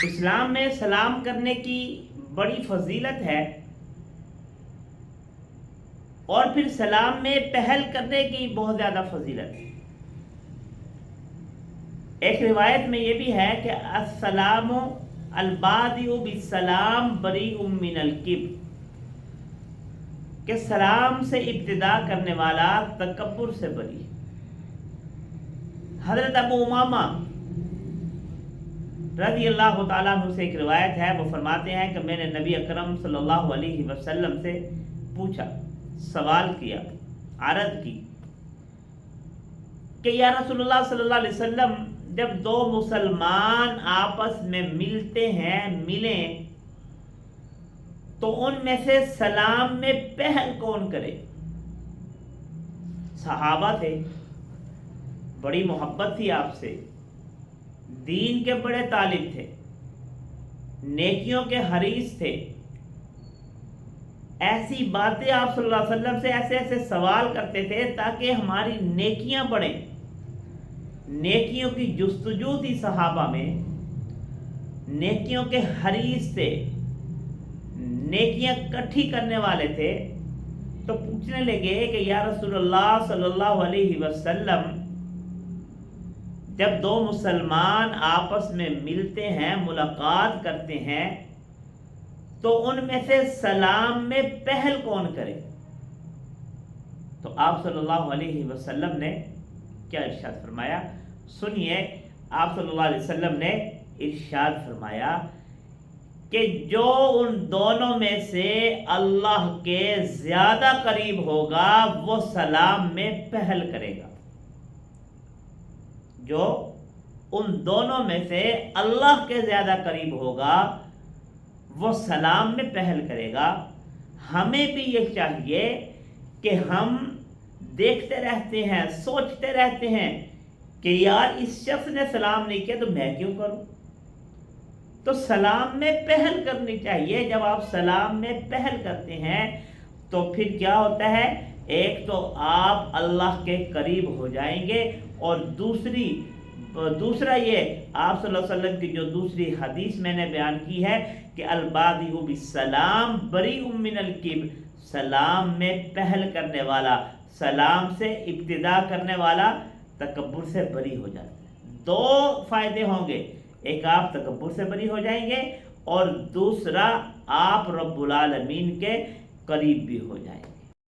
اسلام میں سلام کرنے کی بڑی فضیلت ہے، اور پھر سلام میں پہل کرنے کی بہت زیادہ فضیلت ہے۔ ایک روایت میں یہ بھی ہے کہ السلام البادئ بالسلام بریء من الکبر، کہ سلام سے ابتدا کرنے والا تکبر سے بری۔ حضرت ابو امامہ رضی اللہ تعالیٰ عنہ سے ایک روایت ہے، وہ فرماتے ہیں کہ میں نے نبی اکرم صلی اللہ علیہ وسلم سے پوچھا، سوال کیا، عرض کی کہ یا رسول اللہ صلی اللہ علیہ وسلم، جب دو مسلمان آپس میں ملتے ہیں، ملیں تو ان میں سے سلام میں پہل کون کرے؟ صحابہ تھے، بڑی محبت تھی آپ سے، دین کے بڑے طالب تھے، نیکیوں کے حریص تھے، ایسی باتیں آپ صلی اللہ علیہ وسلم سے ایسے ایسے سوال کرتے تھے تاکہ ہماری نیکیاں بڑھیں۔ نیکیوں کی جستجو تھی صحابہ میں، نیکیوں کے حریص تھے، نیکیاں اکٹھی کرنے والے تھے، تو پوچھنے لگے کہ یا رسول اللہ صلی اللہ علیہ وسلم، جب دو مسلمان آپس میں ملتے ہیں، ملاقات کرتے ہیں، تو ان میں سے سلام میں پہل کون کرے؟ تو آپ صلی اللہ علیہ وسلم نے کیا ارشاد فرمایا؟ سنیے، آپ صلی اللہ علیہ وسلم نے ارشاد فرمایا کہ جو ان دونوں میں سے اللہ کے زیادہ قریب ہوگا وہ سلام میں پہل کرے گا۔ جو ان دونوں میں سے اللہ کے زیادہ قریب ہوگا وہ سلام میں پہل کرے گا۔ ہمیں بھی یہ چاہیے کہ ہم دیکھتے رہتے ہیں، سوچتے رہتے ہیں کہ یار اس شخص نے سلام نہیں کیا تو میں کیوں کروں؟ تو سلام میں پہل کرنی چاہیے۔ جب آپ سلام میں پہل کرتے ہیں تو پھر کیا ہوتا ہے؟ ایک تو آپ اللہ کے قریب ہو جائیں گے، اور دوسرا یہ آپ صلی اللہ علیہ وسلم کی جو دوسری حدیث میں نے بیان کی ہے کہ البادئ بالسلام بریء من الکبر، سلام میں پہل کرنے والا، سلام سے ابتدا کرنے والا تکبر سے بری ہو جاتا ہے۔ دو فائدے ہوں گے، ایک آپ تکبر سے بری ہو جائیں گے، اور دوسرا آپ رب العالمین کے قریب بھی ہو جائیں گے۔